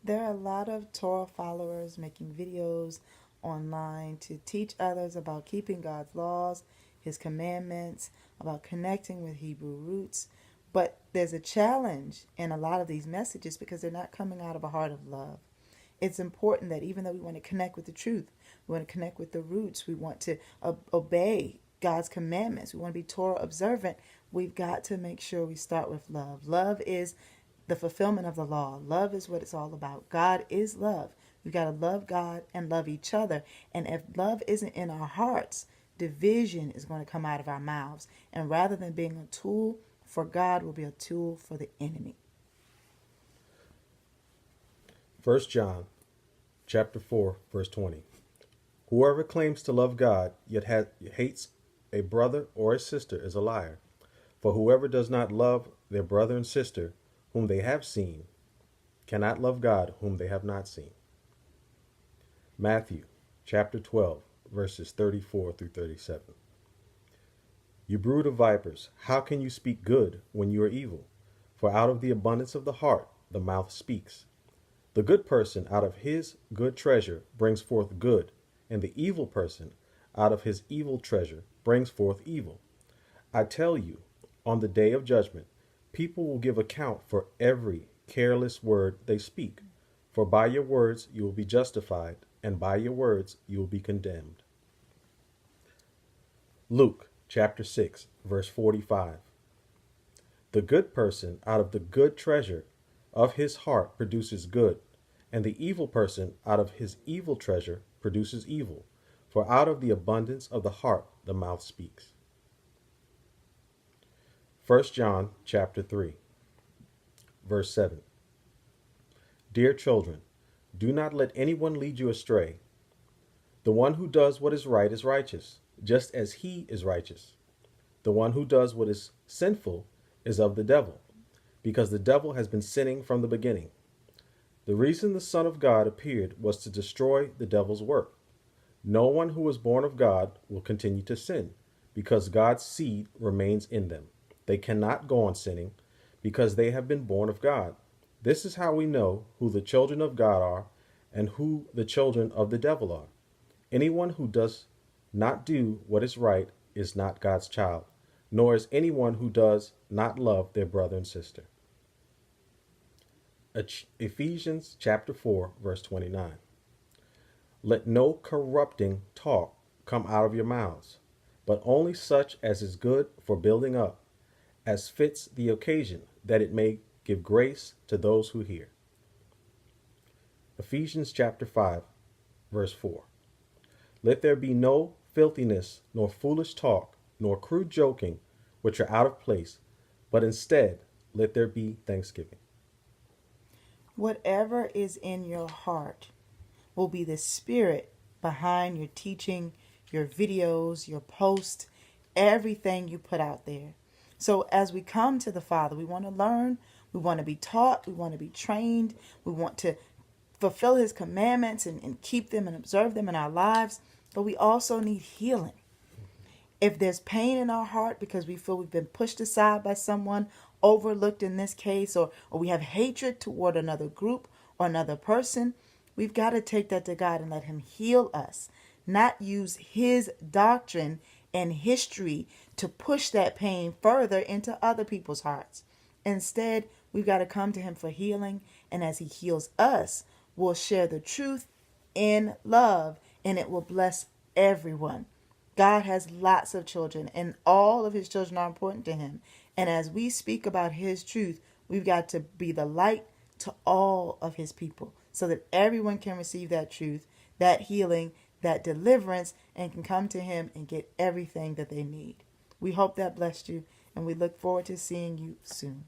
There are a lot of Torah followers making videos online to teach others about keeping God's laws, His commandments, about connecting with Hebrew roots. But there's a challenge in a lot of these messages because they're not coming out of a heart of love. It's important that even though we want to connect with the truth, we want to connect with the roots, we want to obey God's commandments, we want to be Torah observant, we've got to make sure we start with love. Love is the fulfillment of the law. Love is what it's all about. God is love. We've got to love God and love each other. And if love isn't in our hearts, division is going to come out of our mouths. And rather than being a tool for God, will be a tool for the enemy. 1 John chapter 4, verse 20. Whoever claims to love God yet hates a brother or a sister is a liar. For whoever does not love their brother and sister whom they have seen cannot love God whom they have not seen. Matthew chapter 12, verses 34 through 37. You brood of vipers, how can you speak good when you are evil? For out of the abundance of the heart the mouth speaks. The good person out of his good treasure brings forth good, and the evil person out of his evil treasure brings forth evil. I tell you, on the day of judgment, people will give account for every careless word they speak. For by your words you will be justified, and by your words you will be condemned. Luke chapter 6, verse 45. The good person out of the good treasure of his heart produces good, and the evil person out of his evil treasure produces evil. For out of the abundance of the heart the mouth speaks. 1 John chapter 3, verse 7. Dear children, do not let anyone lead you astray. The one who does what is right is righteous, just as he is righteous. The one who does what is sinful is of the devil, because the devil has been sinning from the beginning. The reason the Son of God appeared was to destroy the devil's work. No one who is born of God will continue to sin, because God's seed remains in them. They cannot go on sinning, because they have been born of God. This is how we know who the children of God are and who the children of the devil are. Anyone who does not do what is right is not God's child, nor is anyone who does not love their brother and sister. Ephesians chapter 4, verse 29. Let no corrupting talk come out of your mouths, but only such as is good for building up, as fits the occasion, that it may give grace to those who hear. Ephesians chapter 5, verse 4. Let there be no filthiness, nor foolish talk, nor crude joking, which are out of place, but instead let there be thanksgiving. Whatever is in your heart will be the spirit behind your teaching, your videos, your posts, everything you put out there. So as we come to the Father, we want to learn, we want to be taught, we want to be trained, we want to fulfill His commandments and keep them and observe them in our lives, but we also need healing. If there's pain in our heart because we feel we've been pushed aside by someone, overlooked in this case, or we have hatred toward another group or another person, we've got to take that to God and let Him heal us, not use His doctrine and history to push that pain further into other people's hearts. Instead, we've got to come to Him for healing, and as He heals us, we'll share the truth in love, and it will bless everyone. God has lots of children, and all of His children are important to Him. And as we speak about His truth, we've got to be the light to all of His people so that everyone can receive that truth, that healing, that deliverance, and can come to Him and get everything that they need. We hope that blessed you, and we look forward to seeing you soon.